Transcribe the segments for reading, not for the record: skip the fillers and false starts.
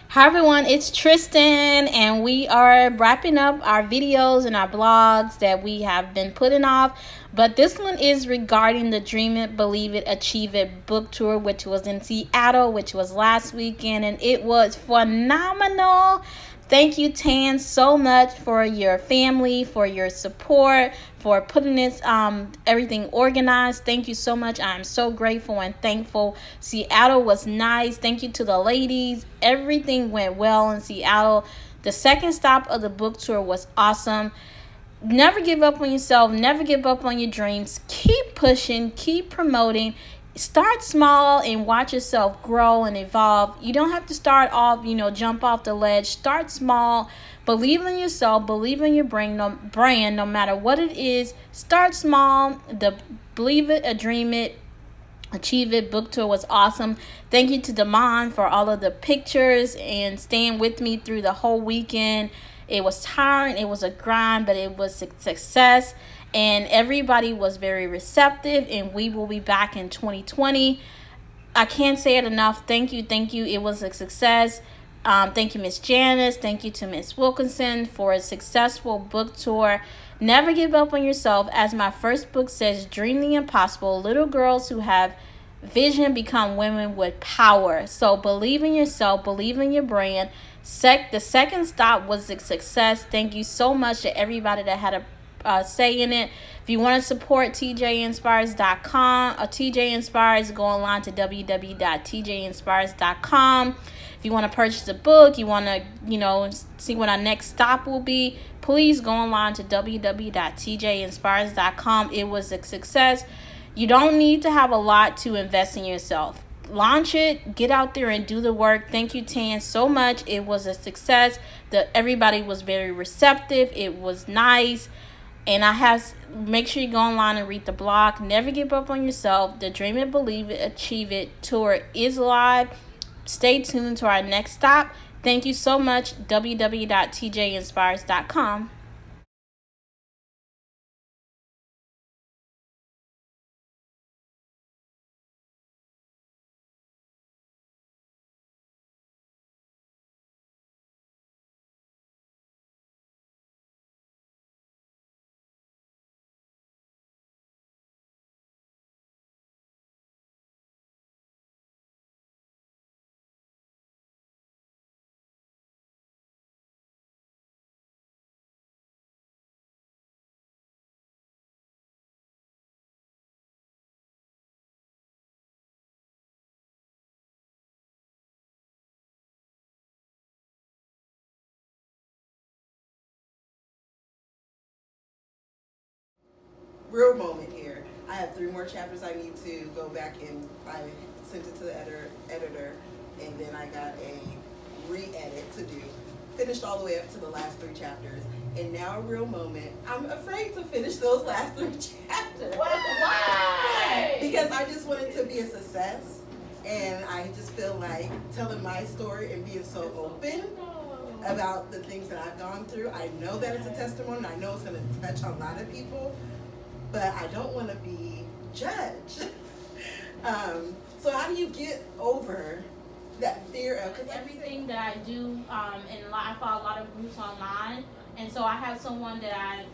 Hi everyone, it's Tristan, and we are wrapping up our videos and our blogs that we have been putting off. But this one is regarding the Dream It, Believe It, Achieve It book tour, which was in Seattle, which was last weekend, and it was phenomenal. Thank you, Tan, so much for your family, for your support, for putting this everything organized. Thank you so much. I'm so grateful and thankful. Seattle was nice. Thank you to the ladies. Everything went well in Seattle. The second stop of the book tour was awesome. Never give up on yourself. Never give up on your dreams. Keep pushing. Keep promoting. Start small and watch yourself grow and evolve. You don't have to start off, jump off the ledge. Start small. Believe in yourself. Believe in your brand, no matter what it is. Start small. The Believe It, Dream It, Achieve It book tour was awesome. Thank you to Damon for all of the pictures and staying with me through the whole weekend. It was tiring, it was a grind, but it was a success, and everybody was very receptive, and we will be back in 2020. I can't say it enough. Thank you. It was a success. Thank you, Miss Janice. Thank you to Miss Wilkinson for a successful book tour. Never give up on yourself. As my first book says, dream the impossible. Little girls who have vision become women with power. So believe in yourself. Believe in your brand. The second stop was a success. Thank you so much to everybody that had a say in it. If you want to support Tjinspires.com or TJ Inspires, go online to www.tjinspires.com. If you want to purchase a book, you want to, see what our next stop will be, please go online to www.tjinspires.com. It was a success. You don't need to have a lot to invest in yourself. Launch it, get out there and do the work. Thank you, Tan, so much. It was a success. Everybody was very receptive. It was nice. And make sure you go online and read the blog. Never give up on yourself. The Dream It, Believe It, Achieve It tour is live. Stay tuned to our next stop. Thank you so much. www.tjinspires.com. Real moment here. I have 3 more chapters I need to go back and I sent it to the editor, and then I got a re-edit to do. Finished all the way up to the last 3 chapters, and now a real moment. I'm afraid to finish those last 3 chapters. Why? Because I just want it to be a success, and I just feel like telling my story and being so open about the things that I've gone through. I know that it's a testimony, and I know it's going to touch on a lot of people, but I don't want to be judged. So how do you get over that fear of, because everything that I do, and I follow a lot of groups online, and so I have someone that I,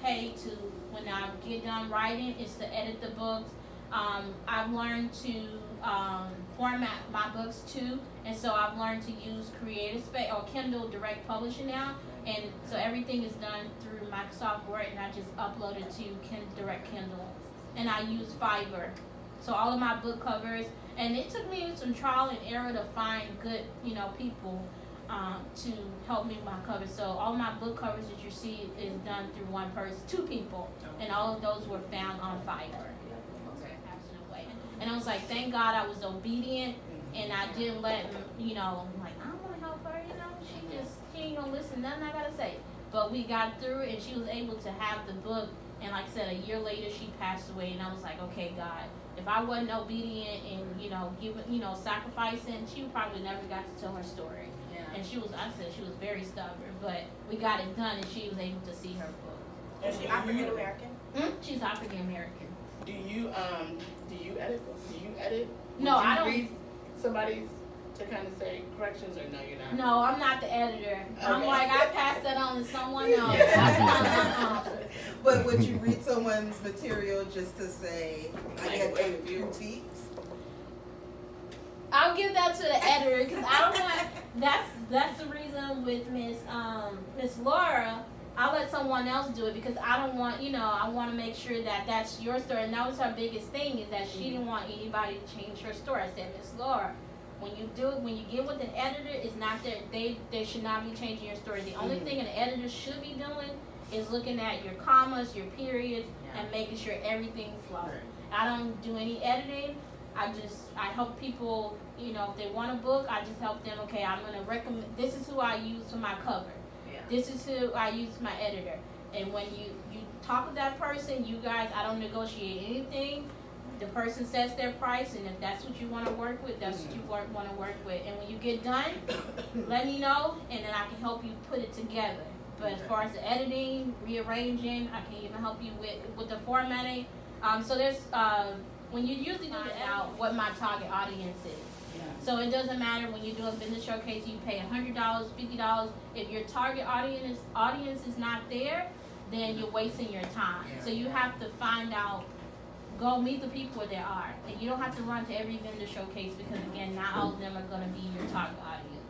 pay to, when I get done writing, is to edit the books. I've learned to format my books too, and so I've learned to use Creative Space or Kindle Direct Publishing now, and so everything is done through Microsoft Word, and I just upload it to Direct Kindle, and I use Fiverr. So all of my book covers, and it took me some trial and error to find good, people to help me with my covers. So all of my book covers that you see is done through one person, 2 people, and all of those were found on Fiverr. And I was like, thank God I was obedient, and I didn't let, I'm like, I don't want to help her, she ain't gonna listen to nothing I gotta say. But we got through it, and she was able to have the book, and like I said, a year later she passed away, and I was like, okay, God, if I wasn't obedient and, giving, sacrificing, she probably never got to tell her story. Yeah. And she was very stubborn, but we got it done, and she was able to see her book. Is she African American? She's African American. Do you edit books? Do you edit? No, I don't. Read somebody's to kind of say corrections, or no, you're not? No, I'm not the editor. I'm Okay. like, I pass that on to someone else. But would you read someone's material just to say, I get a critiques? I'll give that to the editor because I don't want. That's the reason with Miss Laura. I'll let someone else do it because I don't want, I want to make sure that that's your story. And that was her biggest thing, is that she didn't want anybody to change her story. I said, Miss Laura, when you get with an editor, it's not that they should not be changing your story. The only thing an editor should be doing is looking at your commas, your periods, and making sure everything flows. I don't do any editing. I help people, if they want a book, I just help them, okay, I'm going to recommend, this is who I use for my cover. This is who I use my editor. And when you talk with that person, you guys, I don't negotiate anything. The person sets their price, and if that's what you want to work with, that's what you want to work with. And when you get done, let me know, and then I can help you put it together. But as far as the editing, rearranging, I can even help you with the formatting. So there's, when you usually do out what my target audience is. So it doesn't matter when you're doing business showcase, you pay $100, $50. If your target audience is not there, then you're wasting your time. So you have to find out, go meet the people where they are. And you don't have to run to every vendor showcase because, again, not all of them are going to be your target audience.